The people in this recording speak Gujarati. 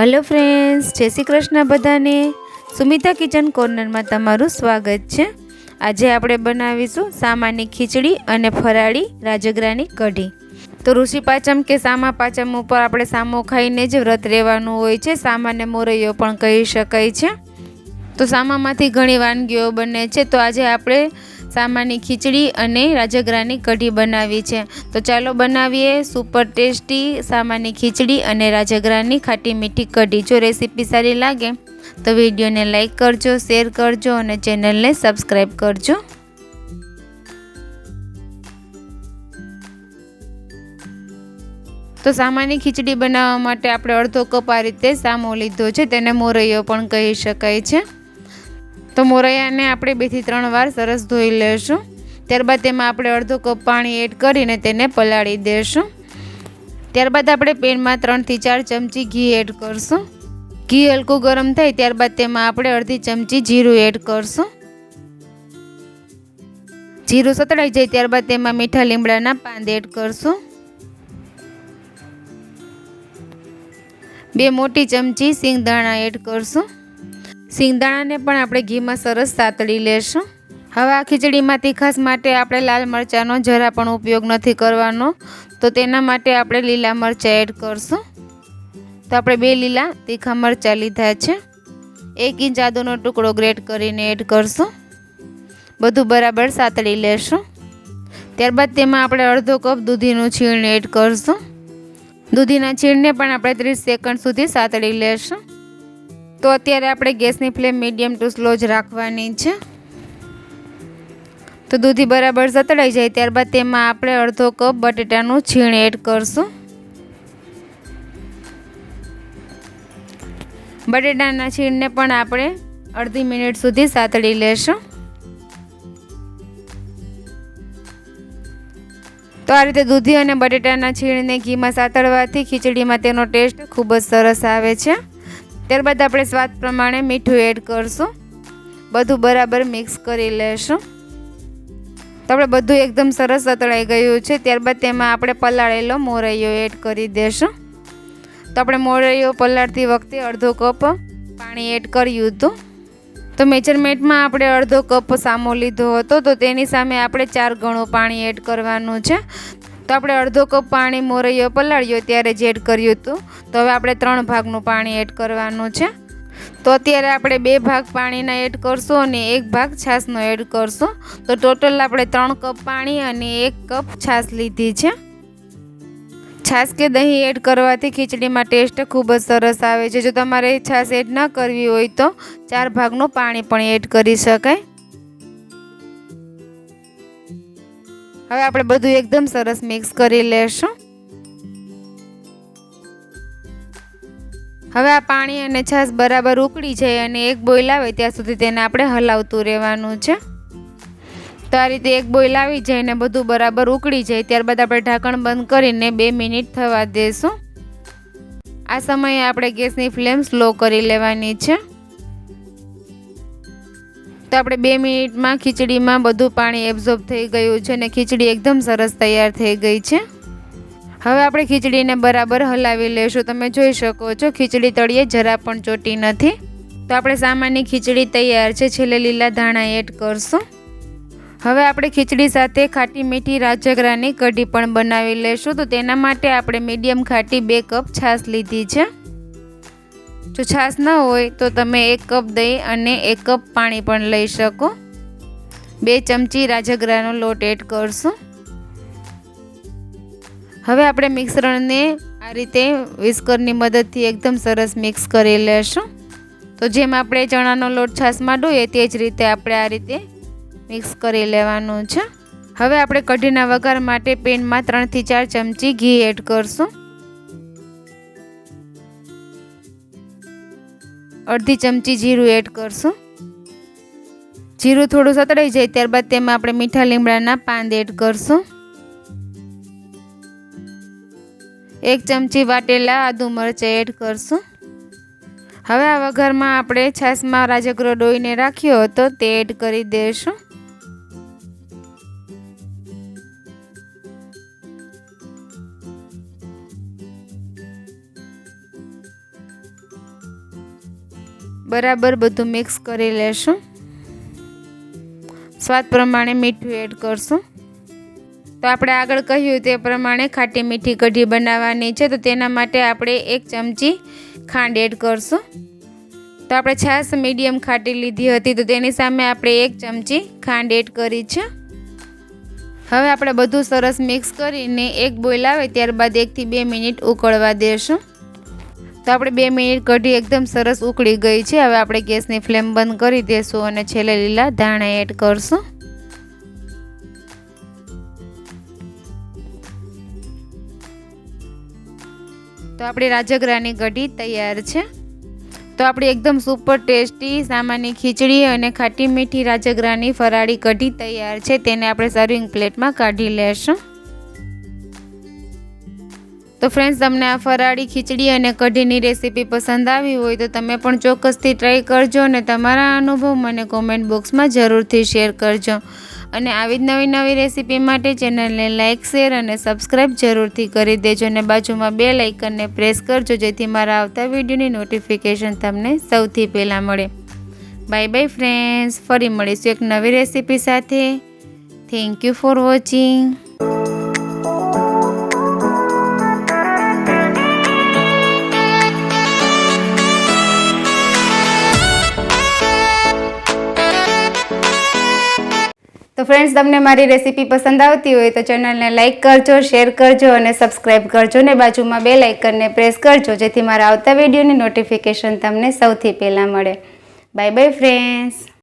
हेलो फ्रेंड्स, जय श्री कृष्ण बधाने। सुमिता किचन कोर्नर में तमारुं स्वागत है। आज आपणे बनावीशुं सामानी खीचड़ी अने फराળી राजगरानी कढ़ी। तो ऋषि पाचम के सामा पाचम पर आपणे सामो खाईने ज व्रत रहेवानुं होय छे। सामान्य मोरैयो पण कही शकाय छे। तो सामामांथी घणी वानगीओ बने छे। तो आज आपणे सामानी खीचड़ी अने राजगरानी कढ़ी बनावी छे। तो चालो बनावीए सुपर टेस्टी सामानी खीचड़ी अने राजगरानी खाटी मीठी कढ़ी। जो रेसिपी सारी लागे तो विडियो ने लाइक करजो, शेर करजो और चेनल ने सब्सक्राइब करजो। तो सामानी खीचड़ी बनावा माटे आपणे अर्धो कप आ रीते सामो लीधो छे, तेने मोरैयो पण कही शकाय छे। तो मोरैयाने આપણે 2 થી 3 વાર સરસ ધોઈ લેશું। ત્યારબાદ તેમાં આપણે અડધો કપ પાણી એડ કરીને તેને પલાળી દેશું। ત્યારબાદ આપણે પેનમાં 3 થી 4 ચમચી ઘી એડ કરશું। ઘી હલકું ગરમ થાય ત્યારબાદ તેમાં આપણે અડધી ચમચી જીરું એડ કરશું। જીરું સતળાઈ જાય ત્યારબાદ તેમાં મીઠા લીમડાના પાન એડ કરશું। 2 મોટી ચમચી સિંગદાણા એડ કરશું। સિંગદાણા ने पण આપણે ઘીમાં સરસ સાતળી લેશું। હવે આ ખીચડીમાં તીખાસ માટે આપણે લાલ મરચાંનો જરા પણ ઉપયોગ નથી કરવાનો, તો તેના માટે આપણે લીલા મરચાં એડ કરશું। તો આપણે 2 લીલા તીખા મરચાં લીધા છે। 1 ઇંચ આદુનો ટુકડો ગ્રેટ કરીને એડ કરશું। બધું બરાબર સાતળી લેશું। ત્યારબાદ તેમાં આપણે અડધો કપ દૂધીનું છીણ એડ કરશું। દૂધીના છીણને પણ આપણે 30 સેકન્ડ સુધી સાતળી લેશું। तो अत्यारे आपणे गैसनी फ्लेम मीडियम टू स्लो ज राखवानी छे। तो दूधी बराबर सतळाई जाय त्यारबाद तेमां आपणे अर्धो कप बटेटानुं छीण एड करशुं। बटेटाना छीणने पण आपणे अर्धी मिनिट सुधी सातળી लेशुं। तो आ रीते दूधी अने बटेटाना छीणने घीमां सातळवाथी खीचडीमां तेनो टेस्ट खूब ज सरस आवे छे। त्यारबाद આપણે સ્વાદ પ્રમાણે મીઠું એડ કરશું। બધું બરાબર મિક્સ કરી લેશું। તો આપણે બધું એકદમ સરસ સતળાઈ ગયું છે। ત્યારબાદ તેમાં આપણે પલાળેલો મોરૈયો એડ કરી દેશું। તો આપણે મોરૈયો પલાળતી વખતે અડધો કપ પાણી એડ કર્યું હતું। તો મેજરમેન્ટમાં આપણે અડધો કપ સામો લીધો હતો, તો તેની સામે આપણે 4 ગણું પાણી એડ કરવાનું છે। तो આપણે અડધો કપ પાણી મોરૈયો પલાળ્યો ત્યારે જ એડ કર્યું હતું। તો હવે આપણે 3 ભાગનું પાણી એડ કરવાનું છે। તો અત્યારે આપણે 2 ભાગ પાણીના એડ કરશું અને 1 ભાગ છાશનો એડ કરશું। તો ટોટલ આપણે 3 કપ પાણી અને 1 કપ છાશ લીધી છે। છાશ કે દહીં એડ કરવાથી ખીચડીમાં ટેસ્ટ ખૂબ જ સરસ આવે છે। જો તમારે છાશ એડ ન કરવી હોય તો 4 ભાગનું પાણી પણ એડ કરી શકાય। હવે આપણે બધું એકદમ સરસ મિક્સ કરી લેશું। હવે આ પાણી અને છાશ બરાબર ઉકળી જાય અને એક બોઇલ આવે ત્યાં સુધી તેને આપણે હલાવતું રહેવાનું છે। તો આ રીતે એક બોઇલ આવી જાય ને બધું બરાબર ઉકળી જાય ત્યારબાદ આપણે ઢાંકણ બંધ કરીને 2 મિનિટ થવા દેશું। આ સમયે આપણે ગેસની ફ્લેમ સ્લો કરી લેવાની છે। तो આપણે 2 મિનિટમાં ખીચડીમાં બધું પાણી એબ્ઝોર્બ થઈ ગયું છે અને ખીચડી એકદમ સરસ તૈયાર થઈ ગઈ છે। હવે આપણે ખીચડીને બરાબર હલાવી લેશું। તમે જોઈ શકો છો ખીચડી તળિયે જરા પણ ચોટી નથી। તો આપણે સામાની ખીચડી તૈયાર છે। છેલ્લે લીલા ધાણા એડ કરશું। હવે આપણે ખીચડી સાથે ખાટી મીઠી રાજગરાની કઢી પણ બનાવી લેશું। તો તેના માટે આપણે મીડિયમ ખાટી 2 કપ છાશ લીધી છે। जो छाश न होय तो तमे 1 कप दही अने 1 कप पाणी पण लई शको। 2 चमची राजगरानो लोट एड करशुं। हवे आपणे मिश्रणने आ रीते विस्करनी मददथी एकदम सरस मिक्स करी लेशुं। तो जेम आपणे चणानो लोट छाशमां डोઈએ ते ज रीते आपणे आ रीते मिक्स करी लेवानुं छे। हवे आपणे कढीना वघार माटे पेનમાં 3 થી 4 चमची घी एड करशुं। अर्धी चमची जीરું एड करशुं। जीરું थोड़ું સતળાઈ જાય ત્યારબાદ તેમાં આપણે મીઠા લીમડાના પાન એડ કરશું। 1 ચમચી વાટેલા આદુ મરચાં એડ કરશું। હવે આ વઘારમાં આપણે છાશમાં રાજગરો ડોઈને રાખ્યો હતો તે એડ કરી દઈશું। બરાબર બધું મિક્સ કરી લેશું. સ્વાદ પ્રમાણે મીઠું એડ કરશું. તો આપણે આગળ કહ્યું તે પ્રમાણે ખાટી મીઠી કઢી બનાવવાની છે, તો તેના માટે આપણે 1 ચમચી ખાંડ એડ કરશું. તો આપણે છાશ મીડિયમ ખાટી લીધી હતી, તો તેની સામે આપણે 1 ચમચી ખાંડ એડ કરી છે. હવે આપણે બધું સરસ મિક્સ કરીને એક બોઇલ આવે ત્યારબાદ 1 થી 2 મિનિટ ઉકળવા દેશું. તો આપણે 2 મિનિટ કઢી એકદમ સરસ ઉકળી ગઈ છે. હવે આપણે ગેસની ફ્લેમ બંધ કરી દઈશું અને છેલ્લે લીલા ધાણા એડ કરશું. તો આપણી રાજગરાની કઢી તૈયાર છે. તો આપણી એકદમ સુપર ટેસ્ટી સામાની ખીચડી અને ખાટી મીઠી રાજગરાની ફરાળી કઢી તૈયાર છે. તેને આપણે સર્વિંગ પ્લેટમાં કાઢી લેશું. તો ફ્રેન્ડ્સ, તમને આ ફરાળી ખીચડી અને કઢીની રેસીપી પસંદ આવી હોય તો તમે પણ ચોક્કસથી ટ્રાય કરજો અને તમારા અનુભવ મને કોમેન્ટ બોક્સમાં જરૂરથી શેર કરજો. અને આવી જ નવી રેસીપી માટે ચેનલને લાઇક, શેર અને સબસ્ક્રાઈબ જરૂરથી કરી દેજો અને બાજુમાં બેલ આઇકનને પ્રેસ કરજો, જેથી મારા આવતા વિડીયોની નોટિફિકેશન તમને સૌથી પહેલાં મળે. બાય બાય ફ્રેન્ડ્સ, ફરી મળીશું એક નવી રેસીપી સાથે. Thank you for watching. તો ફ્રેન્ડ્સ, તમને મારી રેસીપી પસંદ આવતી હોય તો ચેનલને લાઇક કરજો, શેર કરજો અને સબસ્ક્રાઈબ કરજો ને બાજુમાં બેલ આઇકનને પ્રેસ કરજો, જેથી મારા આવતા વિડીયોની નોટિફિકેશન તમને સૌથી પહેલાં મળે. Bye bye friends.